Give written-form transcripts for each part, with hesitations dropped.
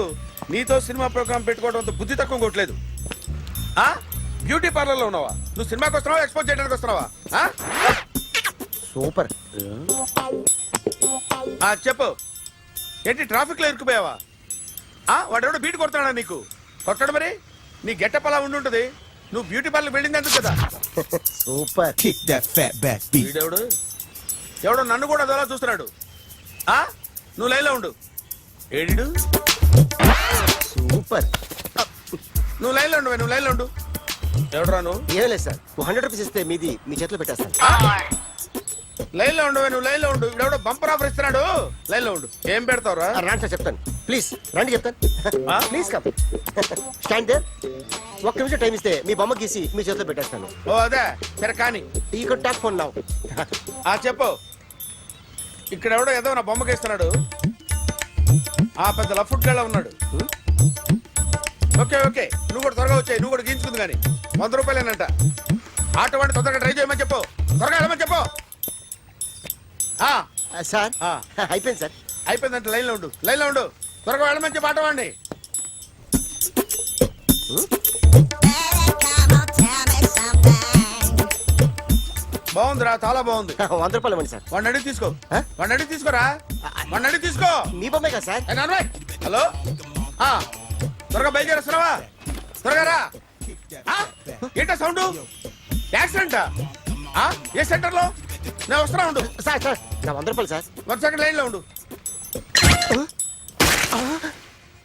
బాబు నీతో cinema programme పెట్టుకోవడంతో బుద్ధి తక్కువ కొట్టలేదు. బ్యూటీ పార్లర్ లో ఉన్నావా? నువ్వు సినిమాకి వస్తున్నావా, ఎక్స్పోజ్ చేయడానికి వస్తున్నావా? సూపర్. చెప్పు, ఏంటి ట్రాఫిక్ లో ఇరుక్కుపోయావా? వాడెవడో బీట్ కొడతాడా నీకు? కొట్టాడు మరి. నీ గెట్టప్ అలా ఉండుంటది. నువ్వు బ్యూటీ పార్లర్ వెళ్ళింది ఎందుకు కదా? సూపర్. వీడెవడు? ఎవడో నన్ను కూడా అదోలా చూస్తున్నాడు. నువ్వు లైన్లో ఉండు. ఏడు సూపర్. నువ్వు లైన్లో ఉండు, నువ్వు లైన్లో ఉండు. ఎవడరా నువ్వు? ఏం లేదు సార్, 100 రూపీస్ ఇస్తే మీది మీ చేతిలో పెట్టేస్తాను. లైన్లో ఉండు, నువ్వు లైన్లో ఉండు. ఎవడో బంపర్ ఆఫర్ ఇస్తున్నాడు. లైన్లో ఉండు. ఏం పెడతావురా? రండి సార్ చెప్తాను. ప్లీజ్ రండి చెప్తాను. Please come. Stand there. ఒక్క నిమిషం టైం ఇస్తే మీ బొమ్మ గీసి మీ చేతిలో పెట్టేస్తాను. ఓ అదే సరే కానీ. ఈ కుడ్ టాక్ ఫోన్ నౌ. చెప్పు. ఇక్కడ ఎవడో ఏదో నా బొమ్మకి ఇస్తున్నాడు. పెద్ద లఫుట్ గళ్ళ ఉన్నాడు. ఓకే ఓకే, నువ్వు కూడా త్వరగా వచ్చాయి. నువ్వు కూడా గీంచుకుంది కానీ 100 రూపాయలేనంట. ఆటో వాడిని తొందరగా ట్రై చేయమని చెప్పు. త్వరగా వెళ్ళమని చెప్పు. సార్ అయిపోయింది సార్. అయిపోయిందంటే లైన్లో ఉండు, లైన్లో ఉండు. త్వరగా వెళ్ళమని చెప్పు ఆటో వాడిని. బాగుందిరా, చాలా బాగుంది. 100 రూపాయలు ఇవ్వండి సార్. వాడిని అడిగి తీసుకో. వాడిని అడిగి తీసుకోరా. వాడిని అడిగి తీసుకో. మీ బొమ్మే కదా సార్. హలో, త్వరగా బయలుదేరేస్తున్నావా? త్వరగా రా. ఏంటా సౌండ్? యాక్సిడెంటా? ఏ సెంటర్ లో? నేను వస్తున్నా ఉండు. సార్ సార్ నా 100 రూపాయలు సార్. 1 సెకండ్ లైన్ లో ఉండు.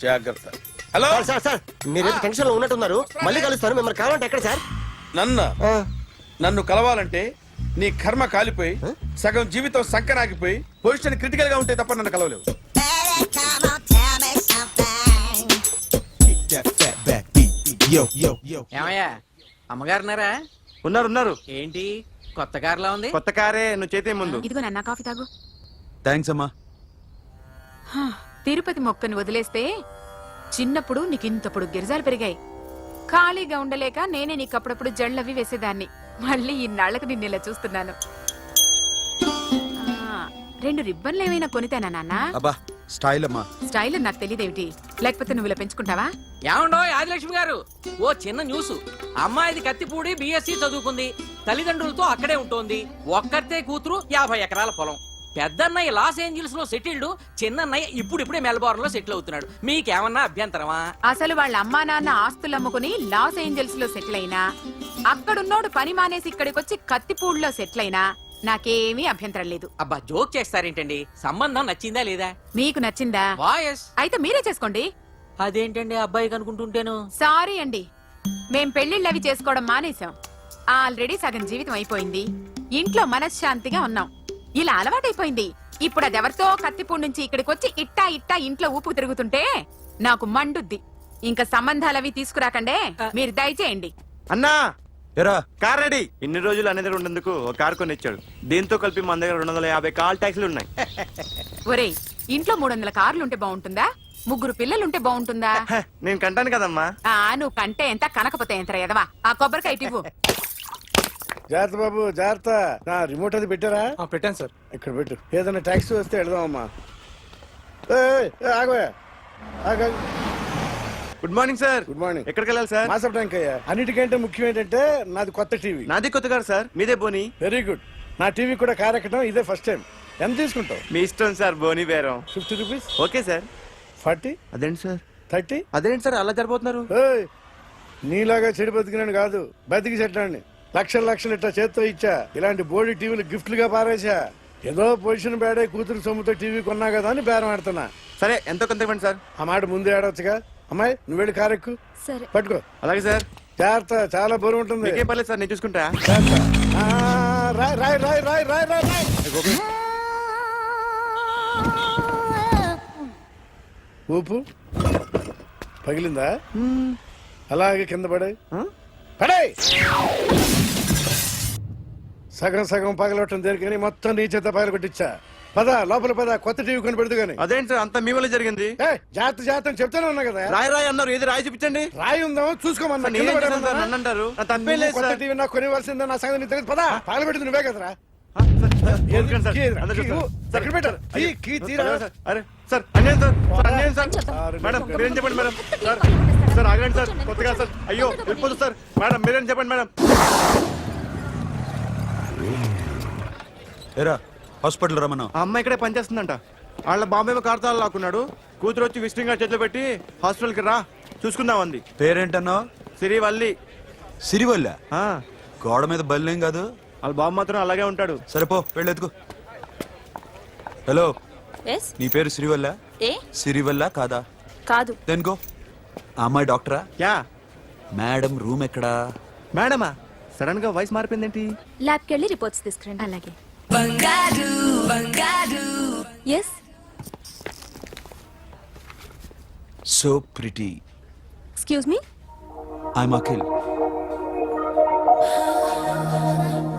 జాగ్రత్త. హలో సార్ సార్ మీరు టెన్షన్ లో ఉన్నట్టున్నారు. మళ్ళీ కలుస్తాను. మిమ్మల్ని కావాలంటే ఎక్కడ సార్? నన్ను కలవాలంటే నీ కర్మ కాలిపోయి సగం జీవితం సంకనాగిపోయి పొజిషన్ క్రిటికల్ గా ఉంటే తప్ప నన్ను కలవలేవు. ఏమయ్యా, అమ్మగారున్నారా? ఉన్నారు. ఏంటి కొత్త కారులా ఉంది? కొత్త కారే, నువ్వు చేతే ముందు. ఇదిగో నాన్న కాఫీ తాగు. థ్యాంక్స్ అమ్మా. తిరుపతి మొక్కను వదిలేస్తే చిన్నప్పుడు నీకింతప్పుడు గిరిజాలు పెరిగాయి. ఖాళీగా ఉండలేక నేనే నీకప్పుడప్పుడు జళ్ళవి వేసేదాన్ని. మళ్ళీ ఇన్నాళ్లకు నిన్ను ఇలా చూస్తున్నాను. 2 రిబ్బన్లు ఏమైనా కొనితేనా నాన్న? అబ్బా స్టైల్ అమ్మా. స్టైల్ నాకు తెలియదేమిటి? లేకపోతే నువ్వు ఇలా పెంచుకుంటావా? ఏమండో ఆదిలక్ష్మి గారు, ఓ చిన్న న్యూస్. అమ్మాయిది కత్తిపూడి BSc చదువుకుంది. తల్లిదండ్రులతో అక్కడే ఉంటోంది. ఒక్కతే కూతురు, 50 ఎకరాల పొలం. పెద్దన్నయ్య లాస్ ఏంజల్స్ లో సెటిల్డ్. చిన్నన్నయ్య ఇప్పుడిప్పుడే మెల్బోర్న్ లో సెటిల్ అవుతున్నాడు. మీకేమన్నా అభ్యంతరమా? అసలు వాళ్ళ అమ్మా నాన్న ఆస్తులు అమ్ముకుని లాస్ ఏంజల్స్ లో సెటిల్ అయినా, అక్కడున్నోడు పని మానేసి ఇక్కడికొచ్చి కత్తిపూడిలో సెటిల్ అయినా నాకేమీ అభ్యంతరం లేదు. అబ్బా జోక్ చేస్తారేంటండి? సంబంధం నచ్చిందా లేదా? మీకు నచ్చిందా? వాయస్ అయితే మీరే చేసుకోండి. అదేంటండి అబ్బాయికి అనుకుంటుంటేను? సారీ అండి, మేం పెళ్లిళ్ళు అవి చేసుకోవడం మానేశాం. ఆల్రెడీ సగం జీవితం అయిపోయింది. ఇంట్లో మనశ్శాంతిగా ఉన్నాం. ఇలా అలవాటైపోయింది. ఇప్పుడు అదెవరితో కత్తిపూడి నుంచి ఇక్కడికి వచ్చి ఇట్టా ఇంట్లో ఊపు తిరుగుతుంటే నాకు మండుద్ది. ఇంకా సంబంధాలవి తీసుకురాకండే. మీరు దయచేయండి. అన్నా ఎరా కార్ రెడీ. ఇన్ని రోజులు అనే దగ్గర ఉండేందుకు ఒక కార్ కొని ఇచ్చాడు. దీంతో కలిపి మన దగ్గర 250 కాల్ ట్యాక్సీలు ఉన్నాయి. ఒరేయ్, ఇంట్లో 300 కార్లుంటే బాగుంటుందా? 3 పిల్లలుంటే బాగుంటుందా? నేను కంటాను కదమ్మా. నువ్వు కంటే ఎంత కనకపోతే ఎంత ఎదవా. ఆ కొబ్బరికాయ ఇవ్వు. జాగ్రత్త బాబు, జాగ్రత్త. నా రిమోట్ అది పెట్టారా? పెట్టాను సార్. ఇక్కడ పెట్టు. ఏదైనా ట్యాక్సీ వస్తే వెళదామమ్మా. ఆగోయా. Good morning sir. Good morning. ఎక్కడికి వెళ్ళాలి సార్? మాసప్ ట్యాంక్ అయ్యా. అన్నిటికంటే ముఖ్యం ఏంటంటే నాది కొత్త టీవీ. నాది కొత్త కారు సార్. మీదే బోని. Very good. నా టీవీ కూడా కార్ ఎక్కడం ఇదే ఫస్ట్ టైం. ఎంత తీసుకుంటావు? మీ ఇష్టం సార్. బోని బేరం 50 రూపీస్. Okay sir. 40. అదేంటి సార్? 30. అదేంటి సార్ అలా జరిపోతున్నారు? నీలాగా చెడు బతికినాను కాదు, బతికి చెట్లాండి. లక్షలు ఇట్లా చేత్తో ఇచ్చా. ఇలాంటి బోడి టీవీలు గిఫ్ట్లుగా పారేసా. ఏదో పొజిషన్ బేడే కూతురు సొమ్ముతో టీవీ కొన్నా కదా అని బేరం ఆడుతున్నా. సరే ఎంతో కొంత ఇవ్వండి సార్. ఆ మాట ముందే ఆడవచ్చుగా. అమ్మాయి నువ్వు వెళ్ళి కారెక్కు. సరే పట్టుకో. అలాగే సార్. జాగ్రత్త, చాలా బరువు ఉంటుంది. ఏం పర్లేదు సార్, నేను చూసుకుంటా. రాయ్. ఊపు పగిలిందా? అలాగే కింద పడే. సగం పగలవటం దేనికని మొత్తం నీ చేత పగల కొట్టించా. పద లోపల పద, కొత్త టీవీ కొని పెడదు గాని. అదేంటి సార్ అంతా మీ వల్ల జరిగింది? జాగ్రత్త చెప్తానే ఉన్నా కదా. రాయి అన్నారు. ఏది రాయి చూపించండి. రాయి ఉందామో చూసుకోమన్నా. నన్ను అంటారు. తప్పేం లేదు. కొత్త టీవీ నాకు కొనివ్వాల్సిందే. నా సంగతి నీకు తెలియదు. పద పగల పెట్టింది నువ్వే కదరా. ఊరుకోండి సార్. కీ ఏదిరా? అందరూ కీ సార్. ఇవ్వు. సార్, ఎక్కడ పెట్టారు? అయ్యో, కీ తీరా. సార్, అరే సార్ అన్యాయం సార్ సార్, అన్యాయం సార్ మేడం మీరేం చెప్పండి మేడం సార్ సార్ ఆగండి సార్ కొత్తగా సార్ అయ్యో వెళ్ళిపోదు సార్ మేడం మీరేం చెప్పండి మేడం. ఏరా హాస్పిటల్ రమ్మన్నావు. ఆ అమ్మాయి ఇక్కడే పనిచేస్తుందంట. వాళ్ళ బాంబేమో కార్తాలు లాక్కున్నాడు. కూతురు వచ్చి విజిటింగ్ కార్డ్ చేతిలో పెట్టి హాస్పిటల్కి రా చూసుకుందాం అంది. పేరేంటన్నావు? సిరివల్లి. సిరివల్ల. ఆ, గోడ మీద బల్లేం కాదు. వాళ్ళ బాబు మాత్రం అలాగే ఉంటాడు. సరిపో వెళ్ళెత్తుకు. హలో, ఎస్ నీ పేరు సిరివల్ల? ఏ సిరివల్ల కాదా? కాదు దెన్కో. ఆ అమ్మాయి డాక్టరా? యా మేడం రూమ్ ఎక్కడా? మేడమా సడన్ గా వాయిస్ మారిపోయిందేంటి? ల్యాబ్కి వెళ్ళి రిపోర్ట్స్ తీసుకురండి. అలాగే yes so pretty. Excuse me I'm Akhil.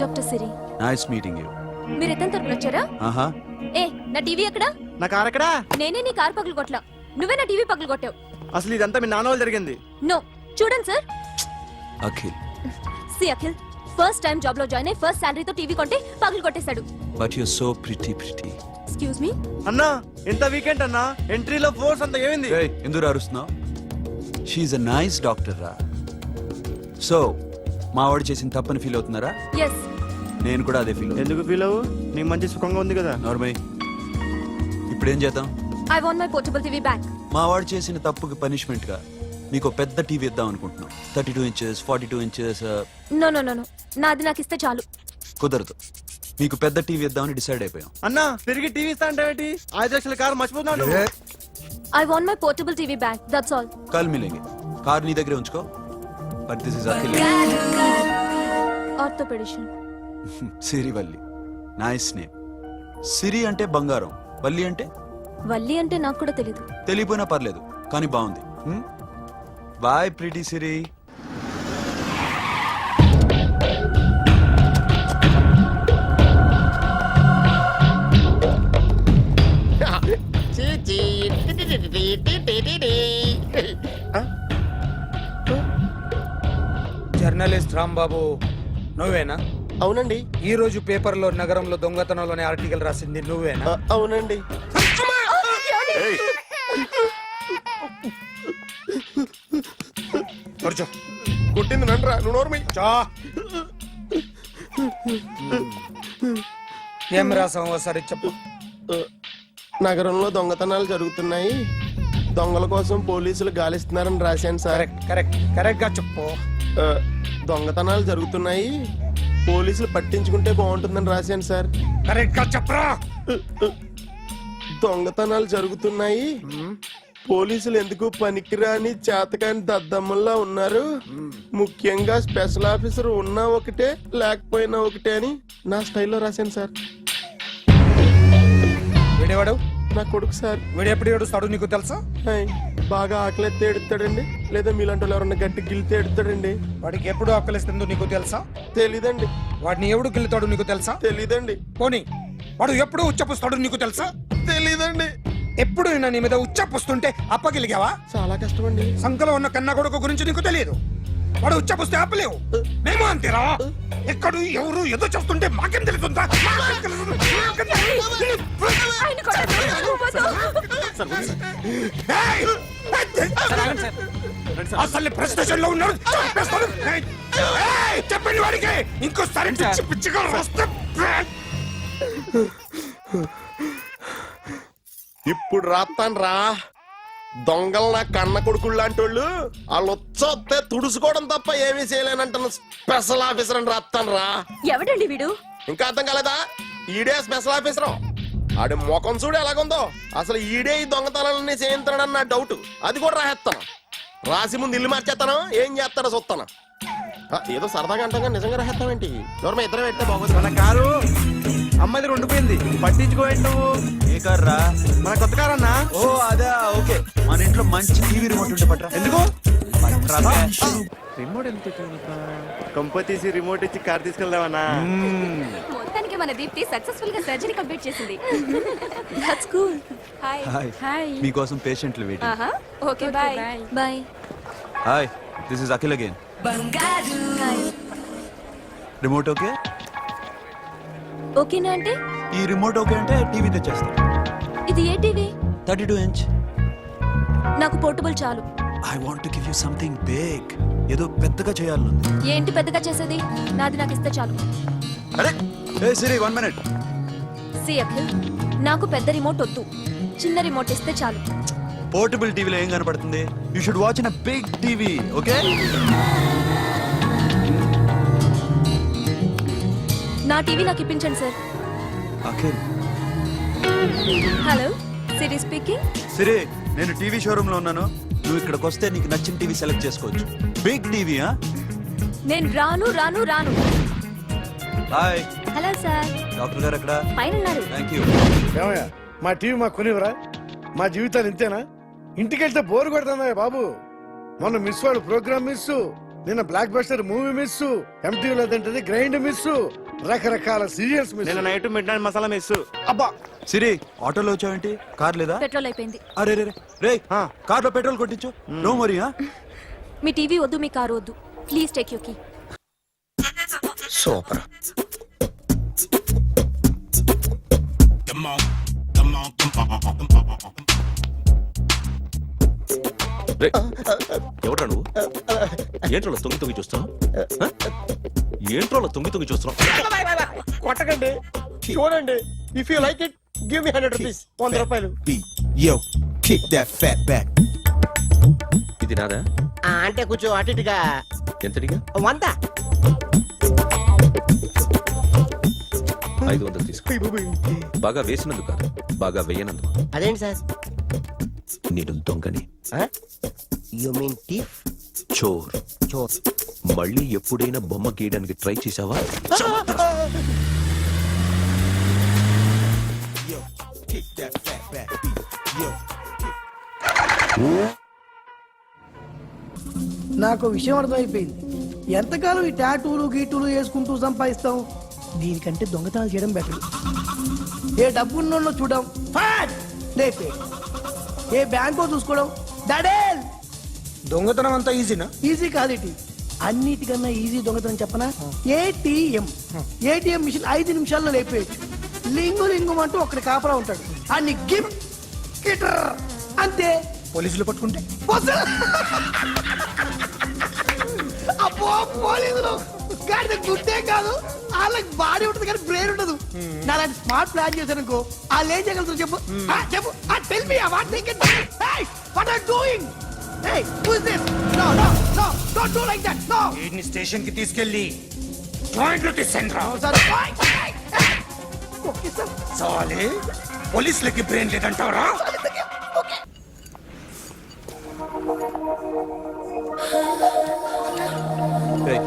Doctor Siri, nice meeting you. మీరు ఎత్తని తరపున వచ్చారా? ఆహా, ఏ నా టీవీ ఎక్కడా? నా కారు ఎక్కడా? నేనే నీ కార్ పగలు కొట్టలా, నువ్వే నా టీవీ పగలు కొట్టావు. అసలు ఇదంతా మీ నాన్న వాళ్ళు జరిగింది. నో, చూడండి sir. Akhil. See Akhil, first time job లో జాయిన్ అయ్యి ఫస్ట్ శాలరీతో టీవీ కొంటే పగలు కొట్టేశాడు. But you so pretty. Excuse me, అన్నా ఎంత వీకెండ్ అన్నా, ఎంట్రీలో ఫోర్స్ అంత ఏమైంది? ఏయ్, ఎందుకు అరుస్తున్నావు? షీఈ్ అ నైస్ డాక్టర్ రా. సో మావాడు చేసిన తప్పని ఫీల్ అవుతున్నారా? ఎస్. నేను కూడా అదే ఫీల్ అవుతున్నా. ఎందుకు ఫీల్ అవ్వు, నీకు మంచి సుఖంగా ఉంది కదా. నార్మల్. ఇప్పుడేం చేద్దాం? I want my portable TV back. మావాడు చేసిన తప్పుకి పనిష్మెంట్ గా మీకు పెద్ద టీవీ ఇద్దాం అనుకుంటున్నాం. 32 inches 42 inches. No no no no, నాది నాకు ఇస్తే చాలు. కుదరదు. మీకు పెద్ద టీవీ ఇద్దామని డిసైడ్ అయిపోయాం. అన్నా తిరిగి టీవీ ఇస్తా అంటే 5 లక్షల కారు మర్చిపోతున్నాడు. I want my portable TV back, that's all. కల్ మిలేంగే. కార్ నీ దగ్గరే ఉంచుకో. But this is Akhil. Orthopedician. Sirivalli. Nice name. సిరి అంటే బంగారం, వల్లి అంటే? వల్లి అంటే నాకు కూడా తెలీదు. తెలియపోయినా పర్లేదు, కానీ బాగుంది. బాయ్ ప్రిటీ సిరి. జర్నలిస్ట్ రాంబాబు నువ్వేనా? అవునండి. ఈ రోజు పేపర్లో నగరంలో దొంగతనంలోనే ఆర్టికల్ రాసింది నువ్వేనా? అవునండి. కూర్చో. కొట్టింది నండ్రా, నువ్వు నోర్మి. చా. ఏం రాసావు ఒకసారి చెప్పు. నగరంలో దొంగతనాలు జరుగుతున్నాయి, దొంగల కోసం పోలీసులు గాలిస్తున్నారని రాశాను సార్. కరెక్ట్ గా చెప్పు. దొంగతనాలు జరుగుతున్నాయి, పోలీసులు పట్టించుకుంటే బాగుంటుందని రాశాను సార్. కరెక్ట్ గా చెప్పరా. దొంగతనాలు జరుగుతున్నాయి, పోలీసులు ఎందుకు పనికిరాని చేతకాని దద్దమ్మల్లా ఉన్నారు, ముఖ్యంగా స్పెషల్ ఆఫీసర్ ఉన్నా ఒకటే లేకపోయినా ఒకటే అని నా స్టైల్లో రాశాను సార్. వీడేవాడు? నా కొడుకు సార్. వీడు ఎప్పుడు ఏడుస్తాడు నీకు తెలుసా? హాయ్, బాగా ఆకలిస్తే ఎడుతాడండి, లేదా మీలాంటి వాళ్ళు ఎవరన్నా గట్టి గిల్లితే ఎడుతాడండి. వాడికి ఎప్పుడు ఆకలిస్తుందో నీకు తెలుసా? తెలీదండి. వాడిని ఎవడు గిల్లుతాడు నీకు తెలుసా? తెలీదండి. పోనీ వాడు ఎప్పుడు ఉచ్చపుస్తాడు నీకు తెలుసా? తెలీదండి. ఎప్పుడు నిన్న నీ మీద ఉచ్చపుస్తుంటే అప్పగిలిగావా? చాలా కష్టమండి. సంకలో ఉన్న కన్న కొడుకు గురించి నీకు తెలియదు. వాడు ఉచ్చపుస్తే ఆపలేవు. మేము అంతేరా. ఎక్కడు ఎవరు ఏదో చెప్తుంటే మాకేం తెలుస్తుందా? ఏయ్! అసలు ప్రెస్టేషన్ లో ఉన్నాడు. చంపేస్తాను. ఏయ్! చెప్పండి వాడికి ఇంకోసారి పిచ్చి పిచ్చిగా వస్తే ఇప్పుడు రాత్తాను రా. దొంగలు నా కన్న కొడుకులు లాంటి వాళ్ళు వాళ్ళు వచ్చొస్తే తుడుచుకోవడం తప్ప ఏమీ చేయలేనంటున్న స్పెషల్ ఆఫీసర్ అని రాత్తాను రా. ఎవడండి వీడు? ఇంకా అర్థం కాలేదా? ఈడే స్పెషల్ ఆఫీసర్. ఆడి ముఖం చూడు ఎలాగుందో. అసలు ఈడే ఈ దొంగతనాలన్నీ చేయించాడని నా డౌట్. అది కూడా రాసేస్తాను. రాసి ముందు ఇల్లు మార్చేస్తాను, ఏం చేస్తారో చూస్తాను. ఏదో సరదాగా అంటాగా నిజంగా రాసేస్తామేంటి? ఎవరన్నా ఇద్దరు పెట్టే బాగోదు. మన కారు అమ్మాయి దగ్గర ఉండిపోయింది, పట్టించుకోండి నువ్వు. ఏ కార్ రా? మన కొత్త కారు అన్నా. ఓ అదే, ఓకే. మన ఇంట్లో మంచి టీవీ రిమోట్ ఉంటే పట్రా. ఎందుకు? పట్రా బే. రిమోట్ ఎంత కంప తీసి రిమోట్ ఇచ్చి కార్ తీసుకెళ్దామన్నా. మొత్తానికి మన దీప్తి సక్సెస్ఫుల్ గా సర్జరీ కంప్లీట్ చేసింది. That's cool. హాయ్. హాయ్. మీకోసం పేషెంట్లు వెయిటింగ్. ఆహా, okay bye. Bye. Hi, this is Akhil again. Remote okay? ఓకేనా అంటే ఈ రిమోట్ ఓకే అంటే టీవీ తెచ్చేస్తా. ఇది ఏ టీవీ? 32 inch. నాకు పోర్టబుల్ చాలు. I want to give you something big. ఏదో పెద్దగా చేయాలనుంది. ఏంటి పెద్దగా చేసేది? నాది నాకు ఇస్తే చాలు. అరే ఏ సిరి 1 minute. సి అఖిల్, నాకు పెద్ద రిమోట్ వద్దు, చిన్న రిమోట్ ఇస్తే చాలు. పోర్టబుల్ టీవీలో ఏం కనపడుతుంది? You should watch in a big TV, okay? నా టీవీ నాకు ఇప్పించండి sir. Akhil. Hello, Siri speaking. Siri, నేను టీవీ షోరూమ్ లో ఉన్నాను. నువ్వు ఇక్కడికి వస్తే నీకు నచ్చిన టీవీ సెలెక్ట్ చేసుకోవచ్చు. Big TV. నేను రాను రాను రాను. Hi hello sir. డాక్టర్ గారు ఎక్కడ? పైన ఉన్నారు. Thank you. ఏమయ్యా మా టీవీ మాకు కొనివరా? మా జీవితాలు ఇంతేనా? ఇంటికి వెళ్తే బోరు కొడుతుందా బాబు? మొన్న మిస్ వాళ్ళు ప్రోగ్రామ్ మిస్, నిన్న blockbuster movie miss, MTV లేదంటే గ్రైండ్ మిస్, రకరకాల సీరియల్స్ మిస్. నిన్న night midnight masala miss. అబ్బా సిరి, ఆటోలో వచ్చావేంటి? కార్ లేదా? పెట్రోల్ అయిపోయింది. అరే రే రే కార్ లో పెట్రోల్ కొట్టించు. నో మరి. మీ టీవీ వద్దు, మీ కారు వద్దు. Please take you key. Super. ఎవరా నువ్వు? ఏంట్రోలో తొంగి తొంగి చూస్తున్నావు? ఏంట్రోలో తొంగి తొంగి చూస్తున్నావు? కొట్టకండి, చూడండి. If you like it give me 100 rupees. 100 రూపాయలు. Yo, kick that fat back. ఇది నాదా? అంటే కొంచెం అటు ఇటుగా. ఎంతడిగా? 100. 500 తీసుకో. బాగా వేసినందుకు కాదు, బాగా వేయనందుకు. అదేంటి సార్? నేను దొంగని. You mean thief? చోర్. చోర్. మళ్ళీ ఎప్పుడైనా బొమ్మ గీయడానికి ట్రై చేసావా? Yo, kick that fat back. Yo. నాకు విషయం అర్థమైపోయింది. ఎంతకాలం ఈ టాటూలు గీటూలు వేసుకుంటూ సంపాదిస్తాం? దీనికంటే దొంగతనాలు చేయడం బెటర్. ఏ డబ్బున్నోళ్ళు చూడడం ఫాట్ లేపే, ఏ బ్యాంకో చూసుకోవడం దడేల్. దొంగతనం అంతా ఈజీనా? ఈజీ కాదేటి, అన్నిటికన్నా ఈజీ దొంగతనం చెప్పనా? ఏటీఎం మిషన్ 5 నిమిషాల్లో లేపేయచ్చు. లింగు లింగం అంటూ ఒకటి కాపలా ఉంటాడు, అన్ని గిమ్ గిటర్ అంతే. పోలీసులు పట్టుకుంటే అబ్బో పోలీసులు గాడి గుర్తే కాదు, వాళ్ళకి బాడీ ఉంటుంది కానీ బ్రెయిన్ ఉండదు. నాలాంటి స్మార్ట్ ప్లాన్ చేశాను అనుకో, వాళ్ళు ఏం చేయగలుగుతారు చెప్పు? చెప్పు, tell me what they can. Hey, what are doing? Hey, who is this? No no no, don't do like that. No. వీడిని స్టేషన్ కి తీసుకెళ్ళి జాయింట్ తీసుకురా. Sir okay sir. సాలే, పోలీసులకి బ్రెయిన్ లేదంటావరా?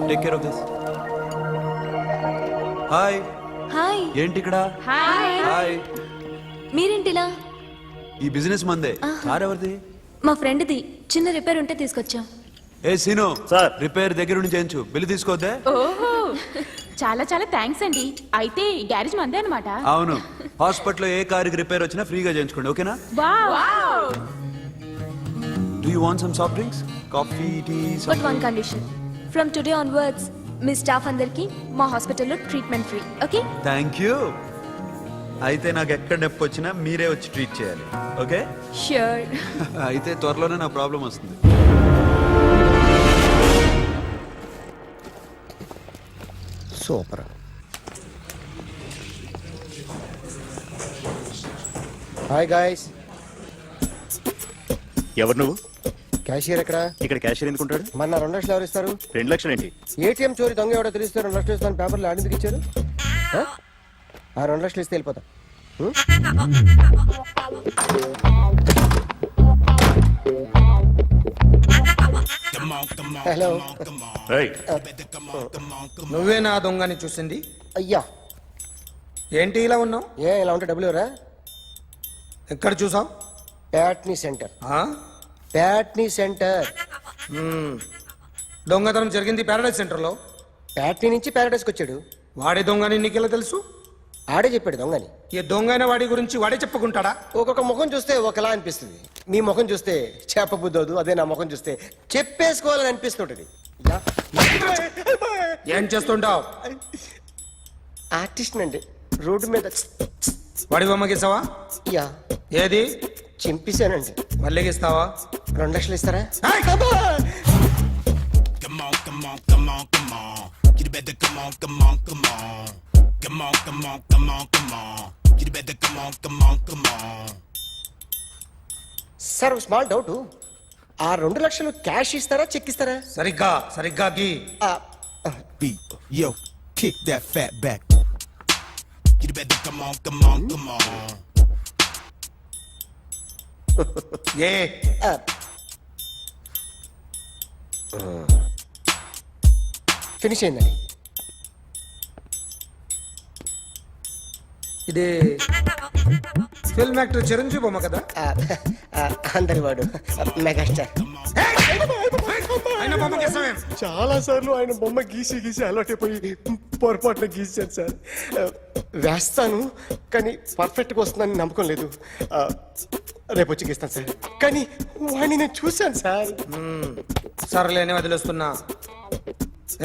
Take care of this. Hi. Hi. ఏంటి ఇక్కడ? Hi. Hi. మీరేంటిలా? ఈ బిజినెస్ మందే. కార్ ఎవరిది? మా ఫ్రెండ్ది. చిన్న రిపేర్ ఉంటే తీసుకొచ్చాం. ఏ సీను సార్. రిపేర్ దగ్గర నుంచి చేయించు. బిల్లు తీసుకోవద్దే. ఓహో, చాలా చాలా థ్యాంక్స్ అండి. అయితే ఈ గ్యారేజ్ మందే అన్నమాట. అవును, హాస్పిటల్లో ఏ కారుకి రిపేర్ వచ్చినా ఫ్రీగా చేయించుకోండి, ఓకేనా? Wow. Do you want some soft drinks? Coffee, tea? But one condition, from today onwards మీ స్టాఫ్ అందరికి మా హాస్పిటల్లో treatment free. Okay? Thank you. అయితే నాకు ఎక్కడ నొప్పి వచ్చినా మీరే వచ్చి ట్రీట్ చేయాలి, ఓకే? ష్యూర్. అయితే త్వరలోనే నా ప్రాబ్లం వస్తుంది. సూపర్. Hi guys. ఎవరు నువ్వు? క్యాషియర్ ఎక్కడ? ఇక్కడ క్యాషియర్ ఎందుకుంటాడు? మన 2 లక్షలు ఎవరు ఇస్తారు? 2 లక్షలు ఏంటి? ఏటీఎం చోరీ దొంగ ఎవడో తెలిస్తే 2 లక్షలు ఇస్తాను పేపర్లు ఆడిందుకు ఇచ్చారు. ఆ 2 లక్షలు ఇస్తే వెళ్ళిపోతా. హలో. నువ్వే నా దొంగని చూసింది? అయ్యా, ఏంటి ఇలా ఉన్నావు? ఇలా ఉంటే డబ్బులు ఎవరా? ఎక్కడ చూసావు? ప్యాట్నీ సెంటర్. ప్యాట్నీ సెంటర్. దొంగతనం జరిగింది ప్యారడైజ్ సెంటర్ లో. ప్యాట్నీ నుంచి ప్యారడైస్కి వచ్చాడు. వాడే దొంగని నీకెలా తెలుసు? ఆడే చెప్పాడు దొంగని. ఈ దొంగైన వాడి గురించి వాడే చెప్పుకుంటాడా? ఒక్కొక్క ముఖం చూస్తే ఒకలా అనిపిస్తుంది. మీ ముఖం చూస్తే చెప్పబుద్దోదు, అదే నా ముఖం చూస్తే చెప్పేసుకోవాలని అనిపిస్తుంటది. ఏం చేస్తుంటావు? ఆర్టిస్ట్ అండి. రోడ్డు మీద వాడి బొమ్మ గీసావా? యా ఏది? చింపేశానండి. మళ్ళీ గీస్తావా? 2 లక్షలు ఇస్తారా? Come on, come on, come on, come on. You better come on, come on, come on. Come on, come on, come on, come on. You better come on, come on, come on. Sir small doubt, ఆ 2 లక్షలు cash ఇస్తారా check ఇస్తారా? సరిగ్గా గీ. Beat, yo, kick that fat back. You better come on, come on, come on. A finish అయిందండి. ఇది film actor Chiranjeevi బొమ్మ కదా? అందరి వాడు మెగాస్టార్. ఆయన బొమ్మ గీసావేం? చాలా సార్లు ఆయన బొమ్మ గీసి గీసి అలవాటైపోయి పొరపాటున గీసాను సార్. వేస్తాను కానీ పర్ఫెక్ట్గా వస్తుందని నమ్మకం లేదు. రేపు వచ్చి గీస్తాను సార్. కానీ వాడిని నేను చూశాను సార్. సర్లేని వదిలేస్తున్నా.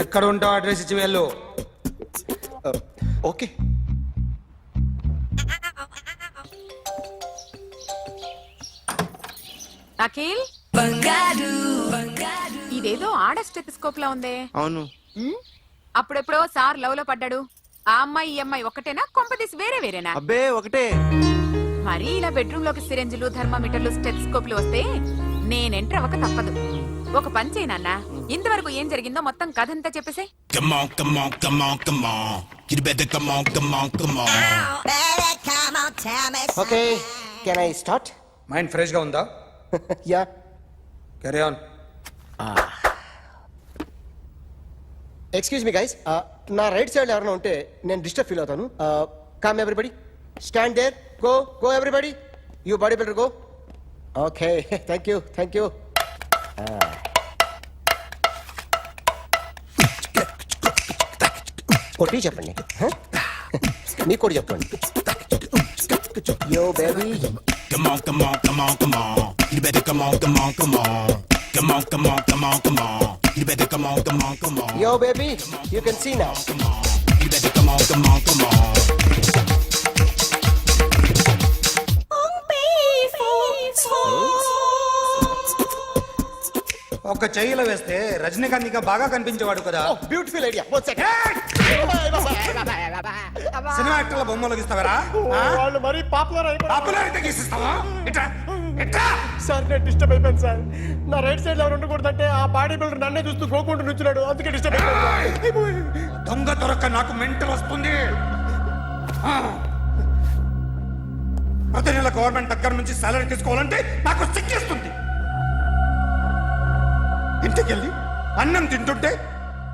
ఎక్కడ ఉంటావు అడ్రస్ ఇచ్చి వెళ్ళు. ఓకే. అఖిల్, ఇదేదో ఆడ స్టెథోస్కోప్ లా ఉందే. అవును. ఉమ్, అప్పుడెప్పుడో సార్ లవ్ లో పడ్డాడు. ఆ అమ్మాయి ఈ అమ్మాయి ఒకటేనా, కొంపదీసి వేరే వేరేనా? అబ్బే ఒకటే. మరి ఇలా బెడ్రూమ్ లోకి సిరెంజులు, థర్మామీటర్లు, స్టెథోస్కోప్లు వస్తే నేను ఎంటర్ అవ్వక తప్పదు. ఒక పని చేయి నాన్న, ఇంతవరకు ఏం జరిగిందో మొత్తం కథంతా చెప్పేసే. Come on, come on, come on, come on. You better come on, come on, come on. Okay, can I start? Mind fresh గా ఉందా? Yeah. Carry on. Excuse me guys, నా రైట్ సైడ్ ఎవరైనా ఉంటే నేను డిస్టర్బ్ ఫీల్ అవుతాను. Come everybody, stand there, go go everybody, you body builder go. Okay, thank you thank you. కొట్టి చెప్పండి, మీకు కూడా చెప్పండి. Yo baby. Come on, come on, come on, come on. You better come on, come on, come on. Come on, come on, come on, come on. You better come on, come on, come on. Yo baby, you can see now. Come on. You better come on, come on, come on. ఒక చెయ్యిలో వేస్తే రజనీకాంత్ ఇంకా బాగా కనిపించేవాడు కదా. Beautiful idea. One second. Cinema యాక్టర్ల బొమ్మలు గీస్తావరా? వాళ్ళు మరీ పాపులర్ అయిపోయి పాపులారిటీ గీసిస్తావా? ఇట్రా ఇట్రా. సార్ నేను డిస్టర్బ్ అయిపోయాను సార్. నా రైట్ సైడ్ ఎవరు ఉండకూడదంటే ఆ బాడీ బిల్డర్ నన్నే చూస్తూ గోకుంటూ నుంచున్నాడు, అందుకే డిస్టర్బ్ అయిపోయాను. దొంగ దొరక్క నాకు మెంటల్ వస్తుంది. ప్రతి నెల గవర్నమెంట్ దగ్గర నుంచి సాలరీ తీసుకోవాలంటే నాకు సిగ్గేస్తుంది. ఇంటికెళ్ళి అన్నం తింటుంటే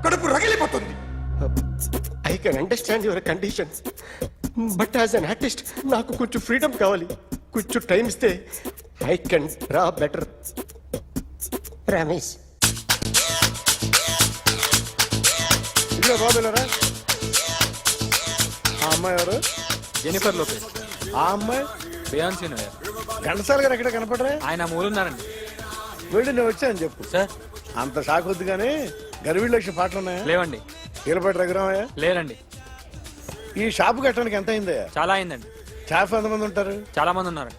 కడుపు రగిలిపోతుంది. I can understand your conditions, but as an artist నాకు కొంచెం ఫ్రీడమ్ కావాలి. కొంచెం టైం ఇస్తే I can draw better. Ramesh, ఇదిగో బాబులరా. ఆ అమ్మాయి ఎవరు? Jennifer Lopez. ఆ అమ్మాయి బియాన్సీ నోయర్. ఘంటసాల గారు ఎక్కడ కనపడరా? ఆయన మూలున్నారండి. వెళ్ళి నేను వచ్చాను చెప్పు. సార్ అంత షాక్ వద్దు కానీ గర్వీళ్ళ లక్ష పాటలు ఉన్నాయా? లేవండి. కీలపాటి రఘురామయ్య లేరండి. ఈ షాపు కట్టడానికి ఎంత అయిందయ్యా? చాలా అయిందండి. స్టాఫ్ ఎంతమంది ఉంటారు? చాలా మంది ఉన్నారు.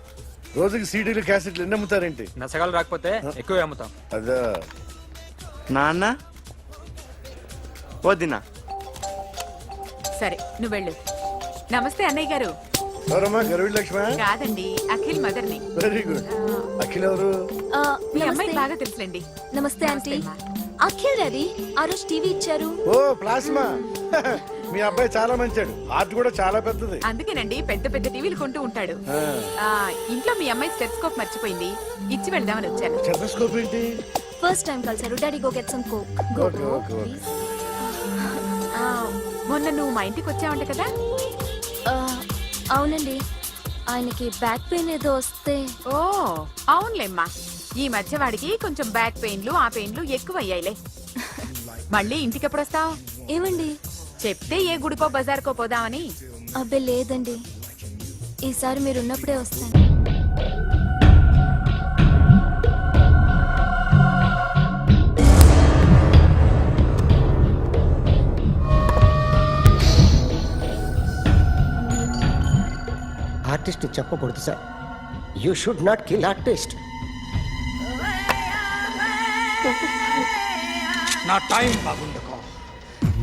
రోజుకి సీడీలు క్యాసెట్లు ఎన్ని అమ్ముతారేంటి? నసగాలు రాకపోతే ఎక్కువ అమ్ముతాం. అదే. నాన్న వద్దినా. సరే నువ్వు వెళ్ళు. నమస్తే అన్నయ్య గారు. ఎవరమ్మా? గర్వీళ్ళ లక్ష్మ? కాదండి, అఖిల్ మదర్ని. Very good. అఖిల్ ఎవరు? మీ అమ్మాయికి బాగా తెలుసులేండి. నమస్తే ఆంటీ. అఖిల్ రవి ఆ రోజు టీవీ ఇచ్చారు. ఓ ప్లాస్మా. మీ అబ్బాయి చాలా మంచాడు, హార్ట్ కూడా చాలా పెద్దది. అందుకేనండి పెద్ద పెద్ద టీవీలు కొంటూ ఉంటాడు. ఇంట్లో మీ అమ్మాయి స్టెథోస్కోప్ మర్చిపోయింది, ఇచ్చి వెళ్దామని వచ్చాను. స్టెథోస్కోప్ ఏంటి? ఫస్ట్ టైం కలిసారు. Daddy go get some coke. Go Okay, go okay, okay. Please. మొన్న నువ్వు మా ఇంటికి వచ్చావంట కదా? అవునండి, ఆయనకి బ్యాక్ పెయిన్ ఏదో వస్తే. ఓ అవునులేమ్మా, ఈ మధ్య వాడికి కొంచెం బ్యాక్ పెయిన్లు ఆ పెయిన్లు ఎక్కువ అయ్యాయిలే. మళ్ళీ ఇంటికి ఎప్పుడు వస్తావు? ఏమండి చెప్తే ఏ గుడికో బజార్కో పోదామని. అబ్బే లేదండి, ఈసారి మీరు ఉన్నప్పుడే వస్తాను. ఆర్టిస్ట్ చెప్పకూడదు sir. You should not kill artist. నా టైం బాగుండకో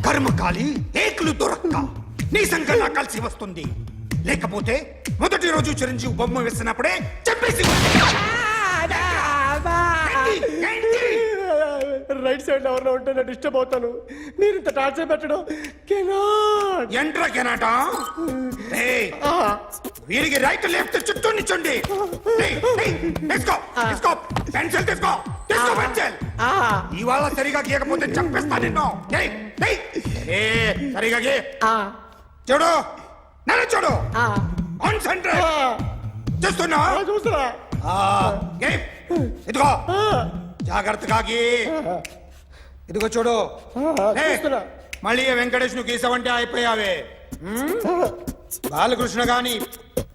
కర్మకాలి ఏకులు దొరక్క నీ సంకల్లా కలిసి వస్తుంది. లేకపోతే మొదటి రోజు చిరంజీవి బొమ్మ వేసినప్పుడే చెప్పేసి రైట్ సైడ్ ఎవరిలో ఉంటే నేను డిస్టర్బ్ అవుతాను. మీరు ఇంత టార్చర్ పెట్టడం ఎంట్రా కెనాట. వీరికి రైట్ లెఫ్ట్ చుట్టూ నిచ్చండి. పెన్సిల్ తీసుకో, తీసుకో పెన్సిల్. ఇవాళ సరిగా గీయకపోతే చంపేస్తా నిన్ను. సరిగా గీ. చూడు, నన్ను చూడు. కాన్సంట్రేట్ చూస్తున్నా. ఇదిగో జాగ్రత్తగా గీ. ఇదిగో చూడు. మళ్ళీ వెంకటేష్ ను గీసావంటే అయిపోయావే. బాలకృష్ణ గాని,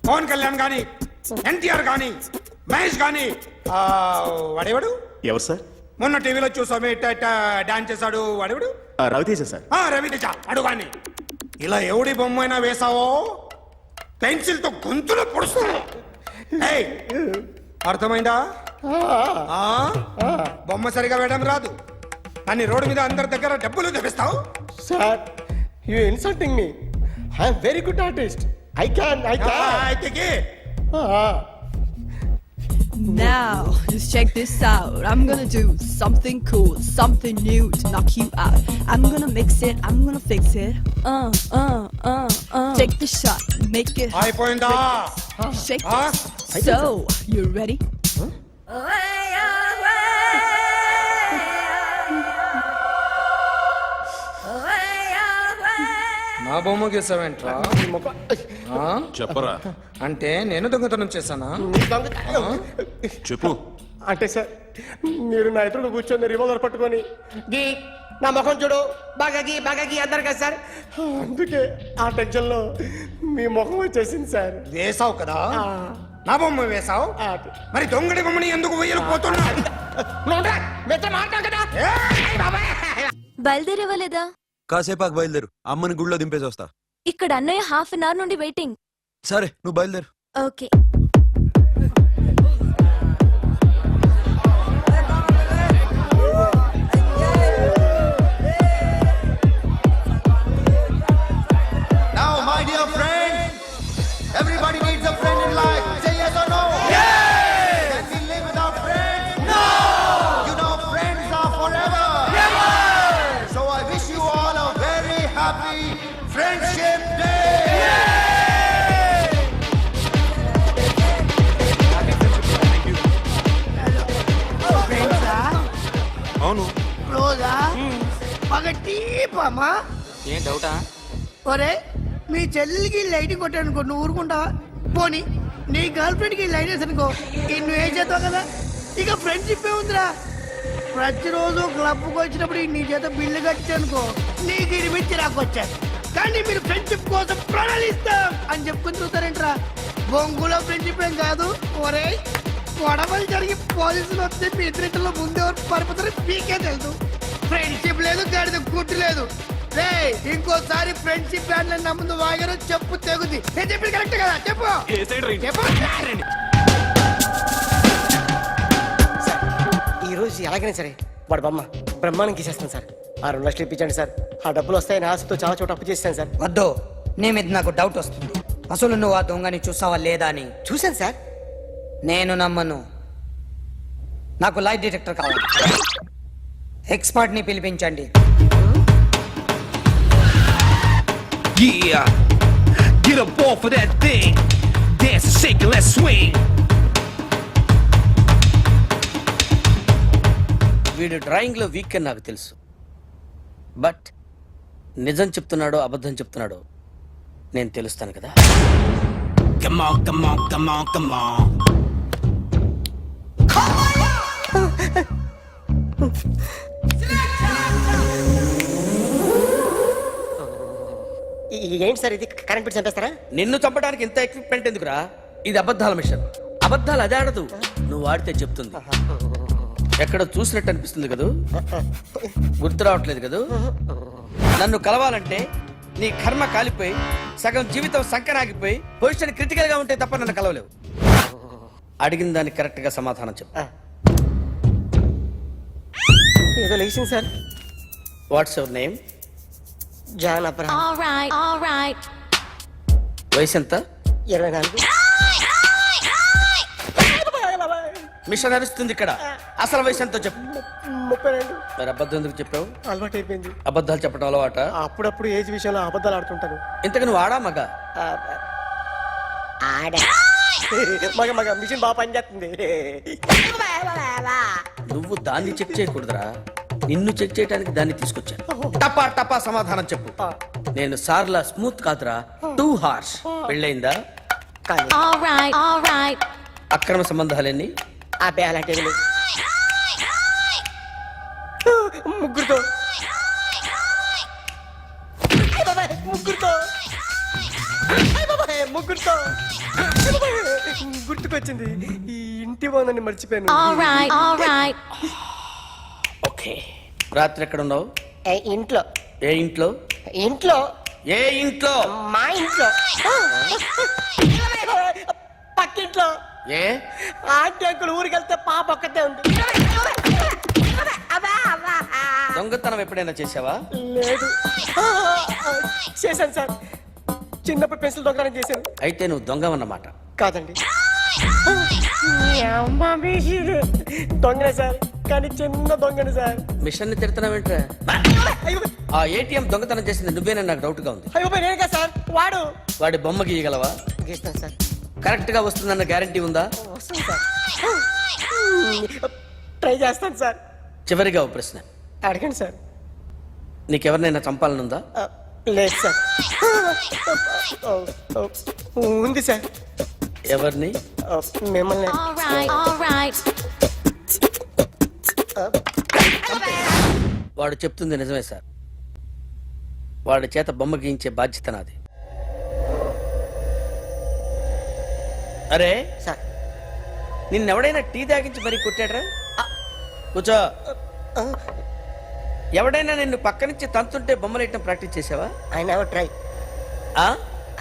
పవన్ కళ్యాణ్ గాని, ఎన్టీఆర్ గాని, మహేష్ గాని, వాడేవాడు ఎవరు సార్? మొన్న టీవీలో చూసామే డాన్స్ చేశాడు వాడేవాడు. రవితేజ సార్. రవితేజ అడుగాని. ఇలా ఎవడి బొమ్మ అయినా వేసావో పెన్సిల్ తో గొంతులో పొడుస్తాను. అర్థమైందా? బొమ్మ సరిగా వేయడం రాదు కానీ రోడ్డు మీద అందరి దగ్గర డబ్బులు తెప్పిస్తావు. Sir, you insulting me. I am very good artist. I can. అయితే Now, just check this out. I'm gonna do something cool, something new to knock you out. I'm gonna mix it, I'm gonna fix it. Take the shot, make it hot. అయిపోయిందా? Shake it. So, you ready? నా బొమ్మ గీసావేంట్రా? చెప్పరా. అంటే నేను దొంగతనం చేశానా? చెప్పు. అంటే సార్, మీరు నా ఎదురు కూర్చొని రివాల్వర్ పట్టుకొని గీ, నా ముఖం చూడు, బాగా గీ అన్నారు కదా సార్. అందుకే ఆ టెన్షన్ లో మీ ముఖం వచ్చేసింది సార్. వేసావు కదా, నా బొమ్మ వేసావు. మరి దొంగడి బొమ్మని ఎందుకు వేయలేకపోతున్నా? బయలుదేరేవలేదా? కాసేపాకు బయలుదేరు, అమ్మని గుళ్ళో దింపేసి వస్తా. ఇక్కడ అన్నయ్య హాఫ్ అన్ అవర్ నుండి వెయిటింగ్. సరే, నువ్వు బయలుదేరు. Okay. Now, my dear friend, everybody needs a friend in life. Say yes or no. Yes. Can we live without friends? No. You know, friends are forever. Never. So I wish you all a very happy Friendship Day. అవును. రోజా ఒక టీపమ్మా. ఏం డౌటా? ఒరే, మీ చెల్లెలికి lighting కొట్టానుకో, నువ్వు ఊరుకుంటావా? పోనీ నీ girl friend కి లైట్ వేసి అనుకో, నువ్వు ఏం చేస్తావు కదా. ఇక ఫ్రెండ్షిప్ ఏ ఉందిరా. ప్రతిరోజు క్లబ్కి వచ్చినప్పుడు నీ చేత బిల్లు కట్టానుకో, నీకు ఇరిమిచ్చి రాకొచ్చాను. కానీ మీరు ఫ్రెండ్షిప్ కోసం ప్రణాళిస్తాం అని చెప్పుకుని చూస్తారేంట్రా? బొంగులో ఫ్రెండ్షిప్ ఏం కాదు. ఒరే, గొడవలు జరిగి పోలీసులు వస్తే మీ ఇద్దరిలో ముందెవరు పడిపోతారు మీకే తెలుసు. ఫ్రెండ్షిప్ లేదు, గాడిద గుడ్డు లేదు. రే, ఇంకోసారి ఫ్రెండ్షిప్ బ్యాండ్ నా ముందు వాగారు చెప్పు తెగుద్ది. నేను చెప్పింది కరెక్ట్ కదా? చెప్పు ఈ రోజు ఎలాగైనా సరే వాడు బొమ్మ బ్రహ్మాండం గీసేస్తాను సార్. 6 లక్షలు ఇప్పించండి సార్. ఆ డబ్బులు వస్తాయని ఆశతో చాలా చోట అప్పు చేస్తాను సార్. వద్దు, నీ మీద నాకు డౌట్ వస్తుంది. అసలు నువ్వు ఆ దొంగని చూసావా లేదా అని. చూశాను సార్. నేను నమ్మను. నాకు లైట్ డిటెక్టర్ కావాలి. ఎక్స్పర్ట్ ని పిలిపించండి. Yeah, get up off of that thing. Dance and shake and let's swing. వీడు డ్రాయింగ్ లో వీక్ అని నాకు తెలుసు. బట్ నిజం చెప్తున్నాడో అబద్ధం చెప్తున్నాడో నేను తెలుస్తాను కదా. Come on, come on, come on, come on. ఏంటి సార్ ఇది? కరెంట్ బిల్ చంపేస్తారా? నిన్ను చంపడానికి ఇంత ఎక్విప్మెంట్ ఎందుకురా? ఇది అబద్ధాల మిషన్. అబద్ధాలు అదే ఆడదు, నువ్వు వాడితే చెప్తుంది. ఎక్కడ చూసినట్టు అనిపిస్తుంది కదూ? గుర్తు రావట్లేదు కదూ? నన్ను కలవాలంటే నీ కర్మ కాలిపోయి సగం జీవితం సంకరాగిపోయి పొజిషన్ క్రిటికల్ గా ఉంటే తప్ప నన్ను కలవలేవు. అడిగిన దానికి కరెక్ట్ గా సమాధానం చెప్పు. ఏదో లేచింది sir. What's your name? John Abraham. వయసు ఎంత? 24. మిషన్ నడుస్తుంది ఇక్కడ. అసలు వయసు ఎంతో చెప్పు. 32. మరి అబద్ధం ఎందుకు చెప్పావు? అలవాటు అయిపోయింది. అబద్ధాలు చెప్పడం అలవాట? అప్పుడప్పుడు ఏజ్ విషయంలో అబద్ధాలు ఆడుతుంటాను. ఇంతకు నువ్వు ఆడా మగ? మగ మగ మిషన్ బాగా పనిచేస్తుంది. నువ్వు దాన్ని చెక్ చేయకూడదురా, నిన్ను చెక్ చేయడానికి దాన్ని తీసుకొచ్చాను. టపా టపా సమాధానం చెప్పు. నేను సార్లా స్మూత్ కాదురా, టూ హార్ష్. పెళ్ళయిందా? అక్రమ సంబంధాలన్నీ? అలాంటివి లేవు. ముగ్గురుతో ముగ్గురుతో గుర్తుకొచ్చింది. ఈ ఇంటి బాగుందని మర్చిపోయాను. ఓకే. రాత్రి ఎక్కడ ఉన్నావు? ఇంట్లో. ఏ ఇంట్లో? ఇంట్లో. ఏ ఇంట్లో? మా ఇంట్లో. పక్కింట్లో. ఏ ఆంటీ అంకుల్ ఊరికి వెళ్తే పాప ఒక్కతే ఉంది. దొంగతనం ఎప్పుడైనా చేసావా? లేదు. చేశాను సార్, చిన్నప్పుడు పెన్సిల్ దొంగతనం చేశాను. అయితే నువ్వు దొంగవన్నమాట. కాదండి, దొంగనే సార్, కానీ చిన్న దొంగని సార్. మిషన్ ని తిడుతున్నావేంట్రా? ఆ ఏటీఎం దొంగతనం చేసింది నువ్వేనని నాకు డౌట్ గా ఉంది. అయ్యో నేనే సార్. వాడి బొమ్మ గీయగలవా? గీస్తాను సార్. కరెక్ట్ గా వస్తుందన్న గ్యారంటీ ఉందా? వస్తుంది సార్. ట్రై చేస్తాను సార్. చివరిగా ఓ ప్రశ్న అడగండి సార్. నీకెవరినైనా చంపాలనుందా? లేదు సార్. ఉంది సార్. ఎవరిని? మిమ్మల్ని. వాడు చెప్తుంది నిజమే సార్. వాడి చేత బొమ్మ గీయించే బాధ్యత నాది. అరే సార్, నిన్నెవడైనా టీ తాగించి మరీ కొట్టాడ్రా? కూర్చో. ఎవడైనా నిన్ను పక్క నుంచి తంతుంటే బొమ్మలేయటం ప్రాక్టీస్ చేసావా? I never try.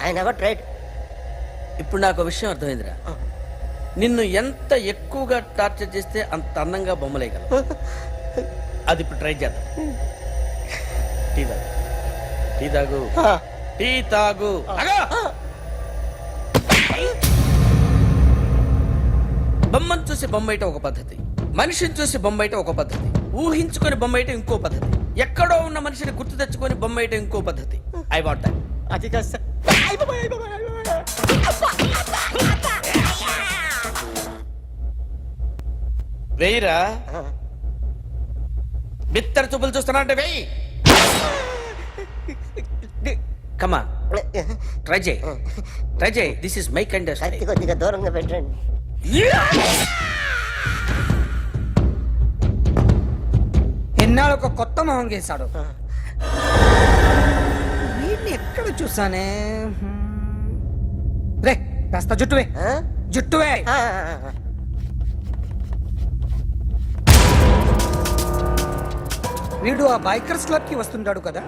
I never tried. ఇప్పుడు నాకు ఒక విషయం అర్థమైందిరా. నిన్ను ఎంత ఎక్కువగా టార్చర్ చేస్తే అంత అందంగా బొమ్మలేయగలవు. అది ఇప్పుడు ట్రై చేద్దాం. టీ తాగు. టీ తాగు. టీ తాగు. బొమ్మను చూసి బొమ్మేయటం ఒక పద్ధతి, మనిషిని చూసి బొమ్మేయటం ఒక పద్ధతి, ఊహించుకొని బొమ్మేయటం ఇంకో పద్ధతి, ఎక్కడో ఉన్న మనిషిని గుర్తు తెచ్చుకొని బొమ్మేయటం ఇంకో పద్ధతి. I want that. అది కాదు సార్. వెయ్యిరా. బిత్తర చూపులు చూస్తున్నా అంటే వెయ్యి. కమా, ట్రై చేయి. ట్రై చేయి. This is my kind of style. కొద్దిగా దూరంగా పెట్టండి. ఎన్నాళ్ళు ఒక కొత్త మొహం గీసాడు. వీడిని ఎక్కడ చూసానే? రే కాస్త జుట్టువే. జుట్టువే. వీడు ఆ బైకర్స్ క్లబ్ కి వస్తుంటాడు కదా.